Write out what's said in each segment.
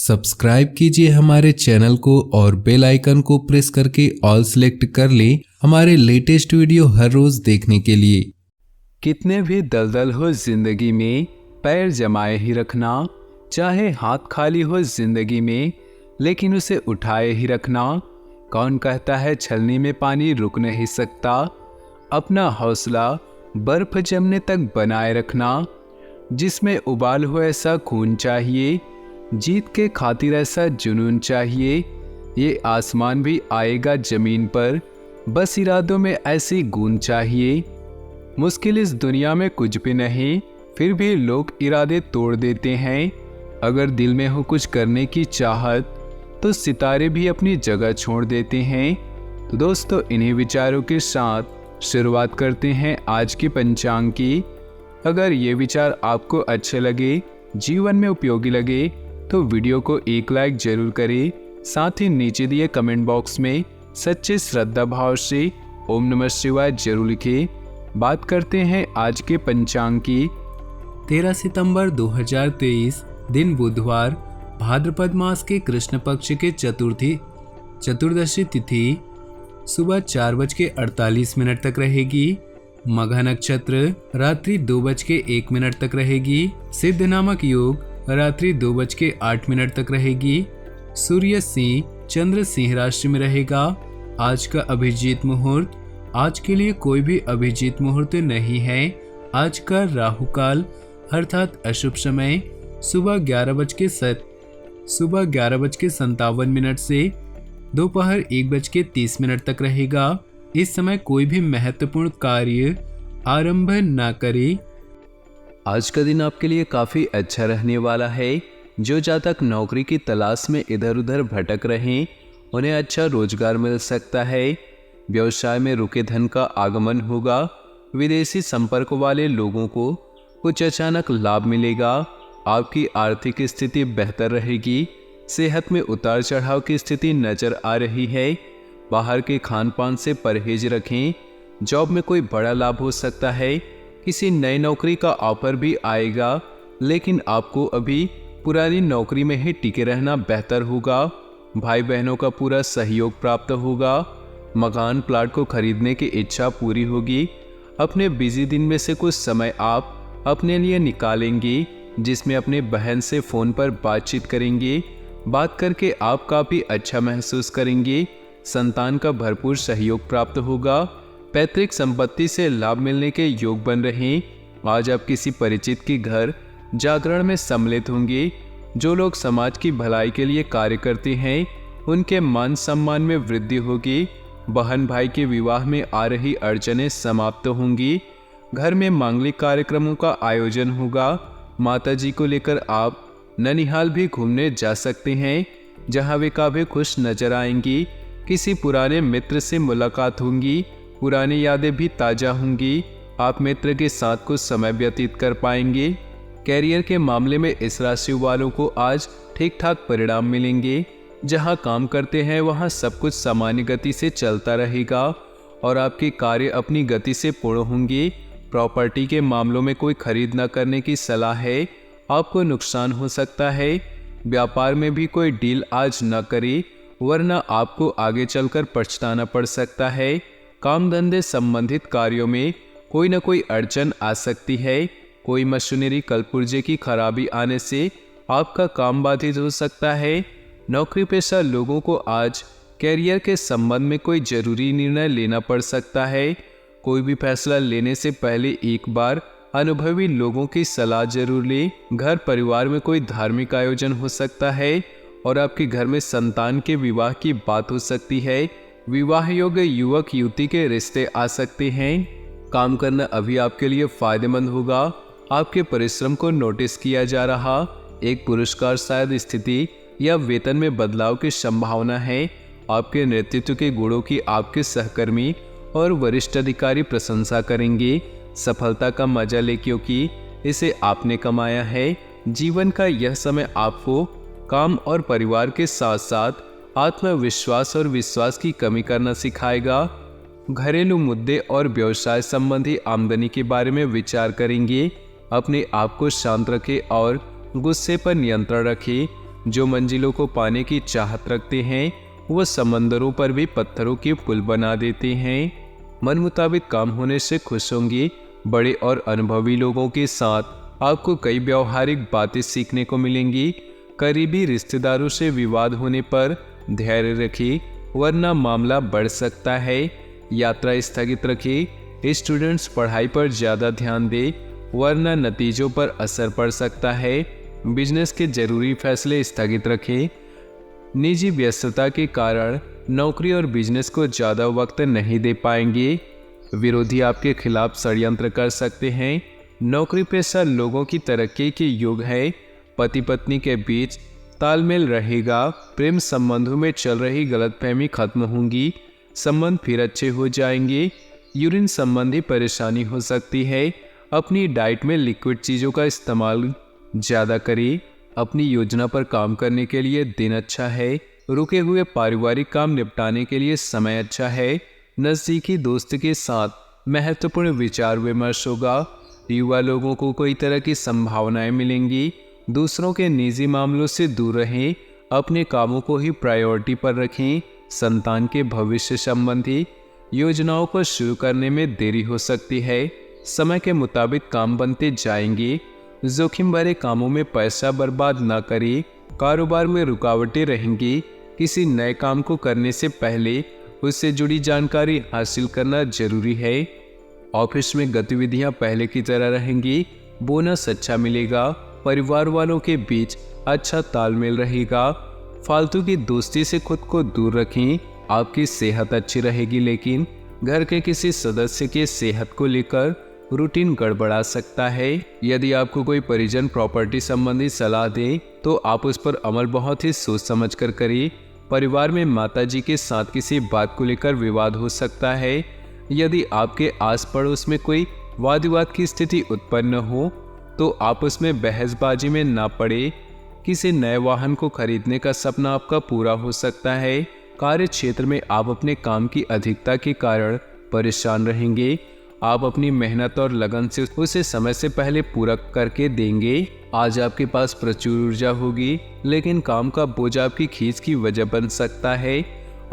Subscribe कीजिए हमारे channel को और बेल आइकन को प्रेस करके ऑल सेलेक्ट कर लें हमारे लेटेस्ट वीडियो हर रोज देखने के लिए। कितने भी दलदल हो जिंदगी में, पैर जमाए ही रखना। चाहे हाथ खाली हो जिंदगी में, लेकिन उसे उठाए ही रखना। कौन कहता है छलनी में पानी रुक नहीं सकता। अपना हौसला बर्फ जमने तक बनाए रखना। जिसमें उबाल हो ऐसा खून चाहिए, जीत के खातिर ऐसा जुनून चाहिए। ये आसमान भी आएगा जमीन पर, बस इरादों में ऐसी गूंज चाहिए। मुश्किल इस दुनिया में कुछ भी नहीं, फिर भी लोग इरादे तोड़ देते हैं। अगर दिल में हो कुछ करने की चाहत, तो सितारे भी अपनी जगह छोड़ देते हैं। तो दोस्तों, इन्हीं विचारों के साथ शुरुआत करते हैं आज की पंचांग की। अगर ये विचार आपको अच्छे लगे, जीवन में उपयोगी लगे, तो वीडियो को एक लाइक जरूर करें। साथ ही नीचे दिए कमेंट बॉक्स में सच्चे श्रद्धा भाव से ओम नमः शिवाय जरूर लिखें। बात करते हैं आज के पंचांग की। 13 सितंबर 2023 दिन बुधवार, भाद्रपद मास के कृष्ण पक्ष के चतुर्दशी तिथि सुबह 4:48 तक रहेगी। मघा नक्षत्र रात्रि 2:01 तक रहेगी। सिद्ध नामक योग रात्रि 2:08 तक रहेगी। सूर्य सिंह, चंद्र सिंह राशि में रहेगा। आज का अभिजीत मुहूर्त, आज के लिए कोई भी अभिजीत मुहूर्त नहीं है। आज का राहु काल अर्थात अशुभ समय सुबह 11:57 से दोपहर 1:30 तक रहेगा। इस समय कोई भी महत्वपूर्ण कार्य आरंभ न करें। आज का दिन आपके लिए काफ़ी अच्छा रहने वाला है। जो जातक नौकरी की तलाश में इधर उधर भटक रहे, उन्हें अच्छा रोजगार मिल सकता है। व्यवसाय में रुके धन का आगमन होगा। विदेशी संपर्क वाले लोगों को कुछ अचानक लाभ मिलेगा। आपकी आर्थिक स्थिति बेहतर रहेगी। सेहत में उतार चढ़ाव की स्थिति नजर आ रही है। बाहर के खान पान से परहेज रखें। जॉब में कोई बड़ा लाभ हो सकता है। किसी नई नौकरी का ऑफर भी आएगा, लेकिन आपको अभी पुरानी नौकरी में ही टिके रहना बेहतर होगा। भाई बहनों का पूरा सहयोग प्राप्त होगा। मकान प्लाट को खरीदने की इच्छा पूरी होगी। अपने बिजी दिन में से कुछ समय आप अपने लिए निकालेंगे, जिसमें अपने बहन से फ़ोन पर बातचीत करेंगे। बात करके आप काफ़ी अच्छा महसूस करेंगे। संतान का भरपूर सहयोग प्राप्त होगा। पैतृक संपत्ति से लाभ मिलने के योग बन रहे। आज आप किसी परिचित के घर जागरण में सम्मिलित होंगे। जो लोग समाज की भलाई के लिए कार्य करते हैं, उनके मान सम्मान में वृद्धि होगी। बहन भाई के विवाह में आ रही अड़चनें समाप्त होंगी। घर में मांगलिक कार्यक्रमों का आयोजन होगा। माता जी को लेकर आप ननिहाल भी घूमने जा सकते हैं, जहां वे काफी खुश नजर आएंगी। किसी पुराने मित्र से मुलाकात होंगी। पुरानी यादें भी ताज़ा होंगी। आप मित्र के साथ कुछ समय व्यतीत कर पाएंगे। कैरियर के मामले में इस राशि वालों को आज ठीक ठाक परिणाम मिलेंगे। जहां काम करते हैं वहां सब कुछ सामान्य गति से चलता रहेगा और आपके कार्य अपनी गति से पूर्ण होंगे। प्रॉपर्टी के मामलों में कोई खरीद न करने की सलाह है। आपको नुकसान हो सकता है। व्यापार में भी कोई डील आज न करें, वरना आपको आगे चलकर पछताना पड़ सकता है। काम धंधे संबंधित कार्यों में कोई न कोई अड़चन आ सकती है। कोई मशीनरी कलपुर्जे की खराबी आने से आपका काम बाधित हो सकता है। नौकरी पेशा लोगों को आज कैरियर के संबंध में कोई जरूरी निर्णय लेना पड़ सकता है। कोई भी फैसला लेने से पहले एक बार अनुभवी लोगों की सलाह जरूर लें। घर परिवार में कोई धार्मिक आयोजन हो सकता है और आपके घर में संतान के विवाह की बात हो सकती है। विवाह योग्य युवक युवती के रिश्ते आ सकते हैं। काम करना अभी आपके लिए फायदेमंद होगा। आपके परिश्रम को नोटिस किया जा रहा। एक पुरस्कार शायद स्थिति या वेतन में बदलाव की संभावना है। आपके नेतृत्व के गुणों की आपके सहकर्मी और वरिष्ठ अधिकारी प्रशंसा करेंगे। सफलता का मजा ले, क्योंकि इसे आपने कमाया है। जीवन का यह समय आपको काम और परिवार के साथ साथ आत्मविश्वास और विश्वास की कमी करना सिखाएगा। घरेलू मुद्दे और व्यवसाय संबंधी आमदनी के बारे में विचार करेंगे। अपने आप को शांत रखें और गुस्से पर नियंत्रण रखें। जो मंजिलों को पाने की चाहत रखते हैं वो समंदरों पर भी पत्थरों के पुल बना देते हैं। मन मुताबिक काम होने से खुश होंगे। बड़े और अनुभवी लोगों के साथ आपको कई व्यावहारिक बातें सीखने को मिलेंगी। करीबी रिश्तेदारों से विवाद होने पर धैर्य रखिए, वरना मामला बढ़ सकता है। यात्रा स्थगित रखिए। स्टूडेंट्स पढ़ाई पर ज़्यादा ध्यान दें, वरना नतीजों पर असर पड़ सकता है। बिजनेस के जरूरी फैसले स्थगित रखें। निजी व्यस्तता के कारण नौकरी और बिजनेस को ज़्यादा वक्त नहीं दे पाएंगे। विरोधी आपके खिलाफ षड्यंत्र कर सकते हैं। नौकरी पेशा लोगों की तरक्की के योग है। पति पत्नी के बीच तालमेल रहेगा। प्रेम संबंधों में चल रही गलतफहमी खत्म होंगी। संबंध फिर अच्छे हो जाएंगे। यूरिन संबंधी परेशानी हो सकती है। अपनी डाइट में लिक्विड चीज़ों का इस्तेमाल ज़्यादा करें। अपनी योजना पर काम करने के लिए दिन अच्छा है। रुके हुए पारिवारिक काम निपटाने के लिए समय अच्छा है। नज़दीकी दोस्त के साथ महत्वपूर्ण विचार विमर्श होगा। युवा लोगों को कई तरह की संभावनाएं मिलेंगी। दूसरों के निजी मामलों से दूर रहें। अपने कामों को ही प्रायोरिटी पर रखें। संतान के भविष्य संबंधी योजनाओं को शुरू करने में देरी हो सकती है। समय के मुताबिक काम बनते जाएंगे। जोखिम भरे कामों में पैसा बर्बाद न करें। कारोबार में रुकावटें रहेंगी। किसी नए काम को करने से पहले उससे जुड़ी जानकारी हासिल करना जरूरी है। ऑफिस में गतिविधियां पहले की तरह रहेंगी। बोनस अच्छा मिलेगा। परिवार वालों के बीच अच्छा तालमेल रहेगा। फालतू की दोस्ती से खुद को दूर रखें। आपकी सेहत अच्छी रहेगी, लेकिन घर के किसी सदस्य के सेहत को लेकर रूटीन गड़बड़ा सकता है। यदि आपको कोई परिजन प्रॉपर्टी संबंधी सलाह दे तो आप उस पर अमल बहुत ही सोच समझ कर करें। परिवार में माताजी के साथ किसी बात को लेकर विवाद हो सकता है। यदि आपके आस पड़ोस में कोई वाद विवाद की स्थिति उत्पन्न हो तो आप उसमें बहसबाजी में ना पड़े। किसी नए वाहन को खरीदने का सपना आपका पूरा हो सकता है। कार्य क्षेत्र में आप अपने काम की अधिकता के कारण परेशान रहेंगे। आप अपनी मेहनत और लगन से उसे समय से पहले पूरा करके देंगे। आज आपके पास प्रचुर ऊर्जा होगी, लेकिन काम का बोझ आपकी खींच की वजह बन सकता है।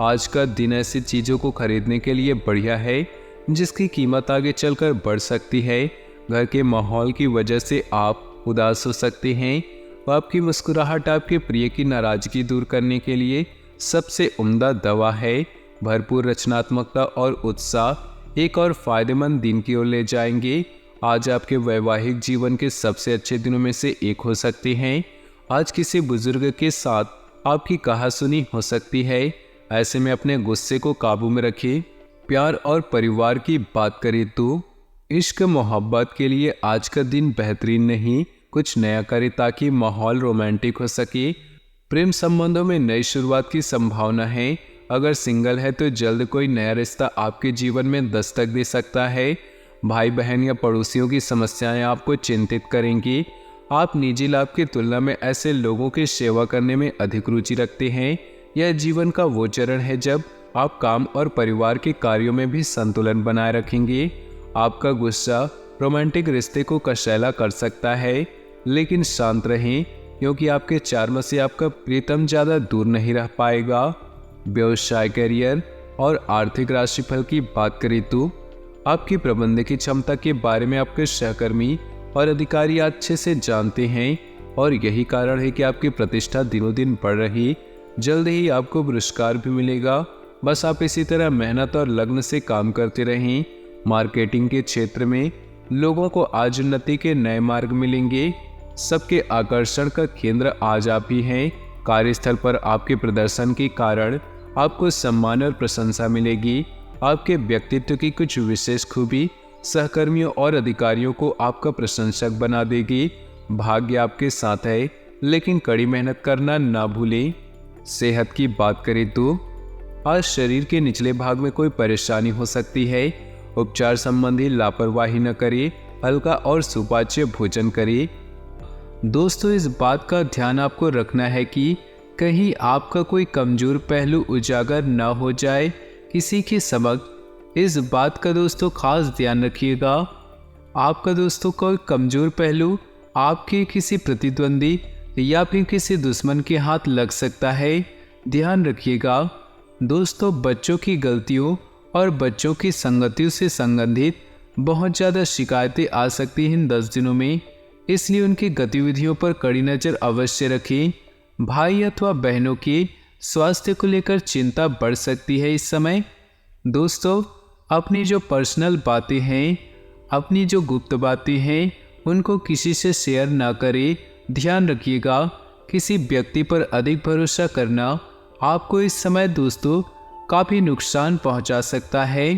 आज का दिन ऐसी चीज़ों को खरीदने के लिए बढ़िया है जिसकी कीमत आगे चलकर बढ़ सकती है। घर के माहौल की वजह से आप उदास हो सकते हैं। आपकी मुस्कुराहट आपके प्रिय की नाराजगी दूर करने के लिए सबसे उम्दा दवा है। भरपूर रचनात्मकता और उत्साह एक और फायदेमंद दिन की ओर ले जाएंगे। आज आपके वैवाहिक जीवन के सबसे अच्छे दिनों में से एक हो सकते हैं। आज किसी बुजुर्ग के साथ आपकी कहासुनी हो सकती है। ऐसे में अपने गुस्से को काबू में रखें। प्यार और परिवार की बात करें तो इश्क मोहब्बत के लिए आज का दिन बेहतरीन नहीं। कुछ नया करें ताकि माहौल रोमांटिक हो सके। प्रेम संबंधों में नई शुरुआत की संभावना है। अगर सिंगल है तो जल्द कोई नया रिश्ता आपके जीवन में दस्तक दे सकता है। भाई बहन या पड़ोसियों की समस्याएं आपको चिंतित करेंगी। आप निजी लाभ की तुलना में ऐसे लोगों की सेवा करने में अधिक रुचि रखते हैं। यह जीवन का वो चरण है जब आप काम और परिवार के कार्यों में भी संतुलन बनाए रखेंगे। आपका गुस्सा रोमांटिक रिश्ते को कशैला कर सकता है, लेकिन शांत रहें क्योंकि आपके चार्म से आपका प्रीतम ज़्यादा दूर नहीं रह पाएगा। व्यवसाय, करियर और आर्थिक राशिफल की बात करें तो आपकी प्रबंधन की क्षमता के बारे में आपके सहकर्मी और अधिकारी अच्छे से जानते हैं और यही कारण है कि आपकी प्रतिष्ठा दिनों दिन बढ़ रही। जल्द ही आपको पुरस्कार भी मिलेगा। बस आप इसी तरह मेहनत और लगन से काम करते रहें। मार्केटिंग के क्षेत्र में लोगों को आज उन्नति के नए मार्ग मिलेंगे। सबके आकर्षण का केंद्र आज आप ही हैं। कार्यस्थल पर आपके प्रदर्शन के कारण आपको सम्मान और प्रशंसा मिलेगी। आपके व्यक्तित्व की कुछ विशेष खूबी सहकर्मियों और अधिकारियों को आपका प्रशंसक बना देगी। भाग्य आपके साथ है, लेकिन कड़ी मेहनत करना ना भूलें। सेहत की बात करें तो आज शरीर के निचले भाग में कोई परेशानी हो सकती है। उपचार संबंधी लापरवाही न करें। हल्का और सुपाच्य भोजन करें। दोस्तों, इस बात का ध्यान आपको रखना है कि कहीं आपका कोई कमजोर पहलू उजागर न हो जाए किसी के समक्ष। इस बात का दोस्तों खास ध्यान रखिएगा। आपका दोस्तों कोई कमजोर पहलू आपके किसी प्रतिद्वंदी या फिर किसी दुश्मन के हाथ लग सकता है। ध्यान रखिएगा दोस्तों, बच्चों की गलतियों और बच्चों की संगतियों से संबंधित बहुत ज़्यादा शिकायतें आ सकती हैं इन 10 दिनों में, इसलिए उनकी गतिविधियों पर कड़ी नज़र अवश्य रखें। भाई अथवा बहनों के स्वास्थ्य को लेकर चिंता बढ़ सकती है इस समय। दोस्तों, अपनी जो पर्सनल बातें हैं, अपनी जो गुप्त बातें हैं, उनको किसी से शेयर ना करें। ध्यान रखिएगा, किसी व्यक्ति पर अधिक भरोसा करना आपको इस समय दोस्तों काफ़ी नुकसान पहुंचा सकता है।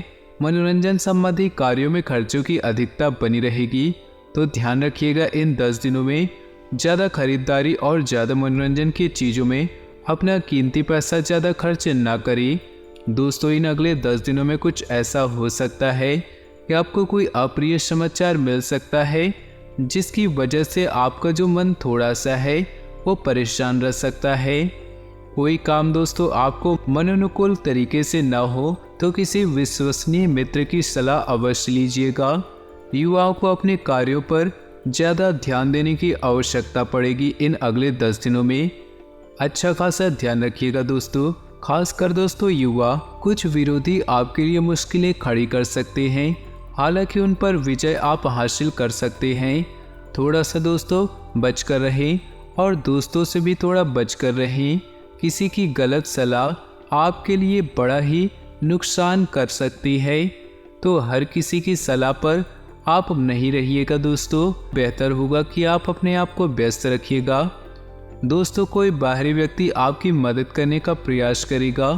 मनोरंजन संबंधी कार्यों में खर्चों की अधिकता बनी रहेगी, तो ध्यान रखिएगा इन 10 दिनों में ज़्यादा खरीदारी और ज़्यादा मनोरंजन की चीज़ों में अपना कीमती पैसा ज़्यादा खर्च ना करें। दोस्तों, इन अगले 10 दिनों में कुछ ऐसा हो सकता है कि आपको कोई अप्रिय समाचार मिल सकता है, जिसकी वजह से आपका जो मन थोड़ा सा है वो परेशान रह सकता है। कोई काम दोस्तों आपको मनोनुकूल तरीके से ना हो तो किसी विश्वसनीय मित्र की सलाह अवश्य लीजिएगा। युवाओं को अपने कार्यों पर ज़्यादा ध्यान देने की आवश्यकता पड़ेगी इन अगले 10 दिनों में। अच्छा खासा ध्यान रखिएगा दोस्तों, खासकर दोस्तों युवा। कुछ विरोधी आपके लिए मुश्किलें खड़ी कर सकते हैं, हालांकि उन पर विजय आप हासिल कर सकते हैं। थोड़ा सा दोस्तों बचकर रहें और दोस्तों से भी थोड़ा बचकर रहें। किसी की गलत सलाह आपके लिए बड़ा ही नुकसान कर सकती है, तो हर किसी की सलाह पर आप नहीं रहिएगा दोस्तों। बेहतर होगा कि आप अपने आप को व्यस्त रखिएगा। दोस्तों, कोई बाहरी व्यक्ति आपकी मदद करने का प्रयास करेगा,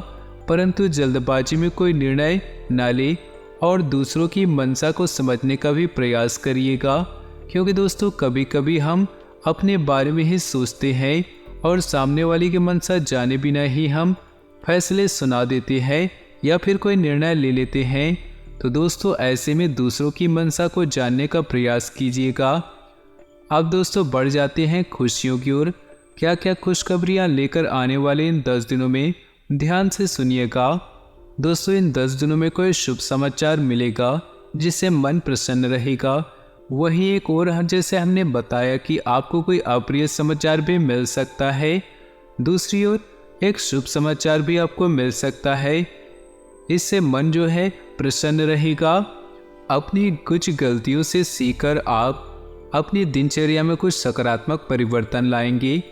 परंतु जल्दबाजी में कोई निर्णय न ले और दूसरों की मंशा को समझने का भी प्रयास करिएगा, क्योंकि दोस्तों कभी कभी हम अपने बारे में ही सोचते हैं और सामने वाले की मंशा जाने बिना ही हम फैसले सुना देते हैं या फिर कोई निर्णय ले लेते हैं। तो दोस्तों ऐसे में दूसरों की मंशा को जानने का प्रयास कीजिएगा। अब दोस्तों बढ़ जाते हैं खुशियों की ओर। क्या क्या खुशखबरियाँ लेकर आने वाले इन 10 दिनों में, ध्यान से सुनिएगा। दोस्तों, इन 10 दिनों में कोई शुभ समाचार मिलेगा जिससे मन प्रसन्न रहेगा। वहीं एक और जैसे हमने बताया कि आपको कोई अप्रिय समाचार भी मिल सकता है, दूसरी ओर एक शुभ समाचार भी आपको मिल सकता है। इससे मन जो है प्रसन्न रहेगा। अपनी कुछ गलतियों से सीखकर आप अपनी दिनचर्या में कुछ सकारात्मक परिवर्तन लाएंगे,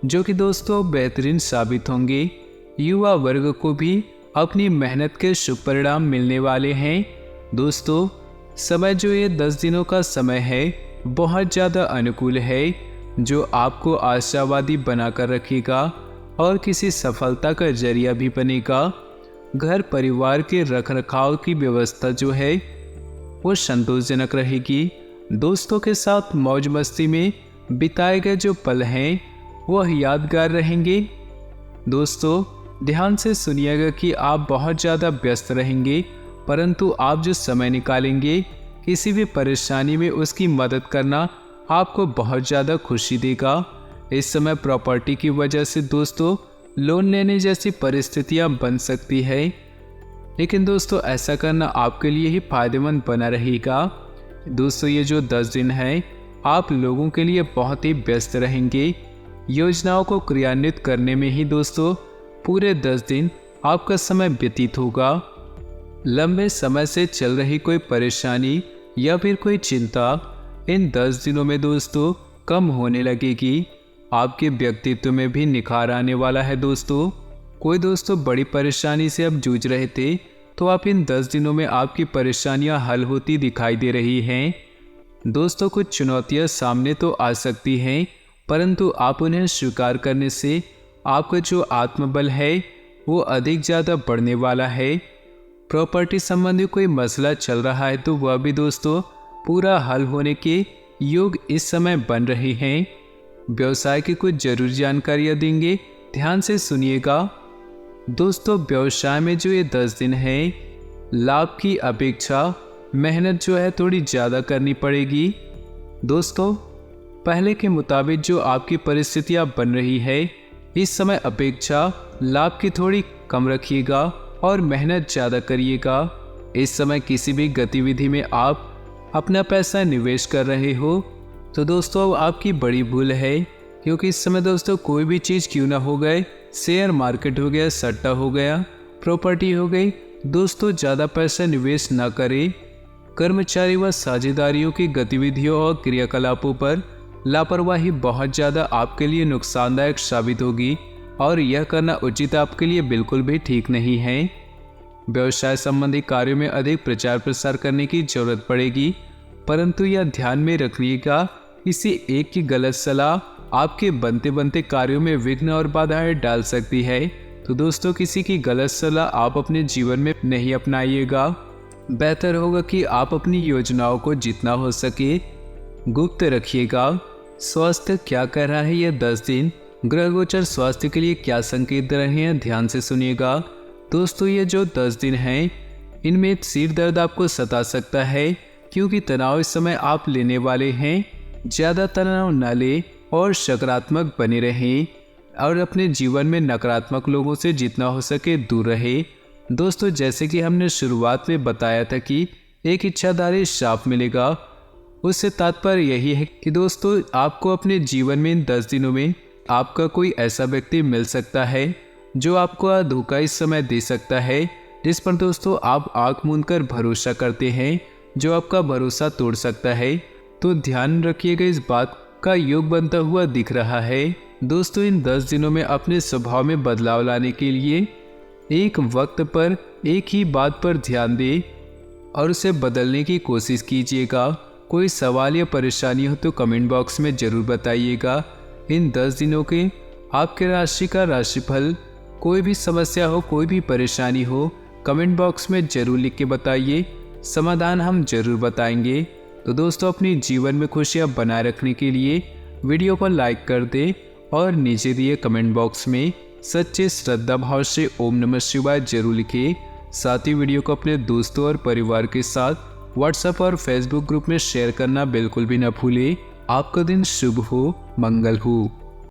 जो कि दोस्तों बेहतरीन साबित होंगे। युवा वर्ग को भी अपनी मेहनत के शुभ परिणाम मिलने वाले हैं। दोस्तों, समय जो ये 10 दिनों का समय है बहुत ज़्यादा अनुकूल है, जो आपको आशावादी बनाकर रखेगा और किसी सफलता का जरिया भी बनेगा। घर परिवार के रखरखाव की व्यवस्था जो है वो संतोषजनक रहेगी। दोस्तों के साथ मौज मस्ती में बिताए गए जो पल हैं वह यादगार रहेंगे। दोस्तों, ध्यान से सुनिएगा कि आप बहुत ज़्यादा व्यस्त रहेंगे, परंतु आप जो समय निकालेंगे किसी भी परेशानी में उसकी मदद करना आपको बहुत ज़्यादा खुशी देगा। इस समय प्रॉपर्टी की वजह से दोस्तों लोन लेने जैसी परिस्थितियां बन सकती है, लेकिन दोस्तों ऐसा करना आपके लिए ही फायदेमंद बना रहेगा। दोस्तों, ये जो 10 दिन हैं आप लोगों के लिए बहुत ही व्यस्त रहेंगे। योजनाओं को क्रियान्वित करने में ही दोस्तों पूरे 10 दिन आपका समय व्यतीत होगा। लंबे समय से चल रही कोई परेशानी या फिर कोई चिंता इन 10 दिनों में दोस्तों कम होने लगेगी। आपके व्यक्तित्व में भी निखार आने वाला है। दोस्तों, कोई दोस्तों बड़ी परेशानी से अब जूझ रहे थे, तो आप इन 10 दिनों में आपकी परेशानियां हल होती दिखाई दे रही हैं। दोस्तों, कुछ चुनौतियां सामने तो आ सकती हैं, परंतु आप उन्हें स्वीकार करने से आपका जो आत्मबल है वो अधिक ज़्यादा बढ़ने वाला है। प्रॉपर्टी संबंधी कोई मसला चल रहा है तो वह भी दोस्तों पूरा हल होने के योग इस समय बन रहे हैं। व्यवसाय की कुछ जरूरी जानकारियाँ देंगे, ध्यान से सुनिएगा। दोस्तों, व्यवसाय में जो ये 10 दिन हैं लाभ की अपेक्षा मेहनत जो है थोड़ी ज़्यादा करनी पड़ेगी। दोस्तों, पहले के मुताबिक जो आपकी परिस्थितियाँ बन रही है इस समय अपेक्षा लाभ की थोड़ी कम रखिएगा और मेहनत ज़्यादा करिएगा। इस समय किसी भी गतिविधि में आप अपना पैसा निवेश कर रहे हो तो दोस्तों आपकी बड़ी भूल है। क्योंकि इस समय दोस्तों कोई भी चीज़ क्यों ना हो गए, शेयर मार्केट हो गया, सट्टा हो गया, प्रॉपर्टी हो गई, दोस्तों ज़्यादा पैसा निवेश ना करें। कर्मचारी व साझेदारियों की गतिविधियों और क्रियाकलापों पर लापरवाही बहुत ज़्यादा आपके लिए नुकसानदायक साबित होगी और यह करना उचित आपके लिए बिल्कुल भी ठीक नहीं है। व्यवसाय संबंधी कार्यों में अधिक प्रचार प्रसार करने की जरूरत पड़ेगी, परंतु यह ध्यान में रखिएगा किसी एक की गलत सलाह आपके बनते बनते कार्यों में विघ्न और बाधाएं डाल सकती है। तो दोस्तों किसी की गलत सलाह आप अपने जीवन में नहीं अपनाइएगा। बेहतर होगा कि आप अपनी योजनाओं को जितना हो सके गुप्त रखिएगा। स्वास्थ्य क्या कह रहा है यह 10 दिन, ग्रह गोचर स्वास्थ्य के लिए क्या संकेत दे रहे हैं, ध्यान से सुनिएगा। दोस्तों ये जो 10 दिन हैं इनमें सिर दर्द आपको सता सकता है, क्योंकि तनाव इस समय आप लेने वाले हैं। ज़्यादा तनाव न लें और सकारात्मक बने रहें और अपने जीवन में नकारात्मक लोगों से जितना हो सके दूर रहे। दोस्तों जैसे कि हमने शुरुआत में बताया था कि एक इच्छाधारी श्राप मिलेगा, उससे तात्पर्य यही है कि दोस्तों आपको अपने जीवन में इन 10 दिनों में आपका कोई ऐसा व्यक्ति मिल सकता है जो आपको धोखा इस समय दे सकता है, जिस पर दोस्तों आप आंख मूंदकर भरोसा करते हैं, जो आपका भरोसा तोड़ सकता है। तो ध्यान रखिएगा, इस बात का योग बनता हुआ दिख रहा है। दोस्तों इन 10 दिनों में अपने स्वभाव में बदलाव लाने के लिए एक वक्त पर एक ही बात पर ध्यान दें और उसे बदलने की कोशिश कीजिएगा। कोई सवाल या परेशानी हो तो कमेंट बॉक्स में ज़रूर बताइएगा। इन 10 दिनों के आपके राशि का राशिफल, कोई भी समस्या हो, कोई भी परेशानी हो, कमेंट बॉक्स में ज़रूर लिख के बताइए, समाधान हम ज़रूर बताएंगे। तो दोस्तों अपनी जीवन में खुशियाँ बनाए रखने के लिए वीडियो को लाइक कर दें और नीचे दिए कमेंट बॉक्स में सच्चे श्रद्धा भाव से ओम नमः शिवाय जरूर लिखें। साथ ही वीडियो को अपने दोस्तों और परिवार के साथ व्हाट्सएप और फेसबुक ग्रुप में शेयर करना बिल्कुल भी न भूलें। आपका दिन शुभ हो, मंगल हो।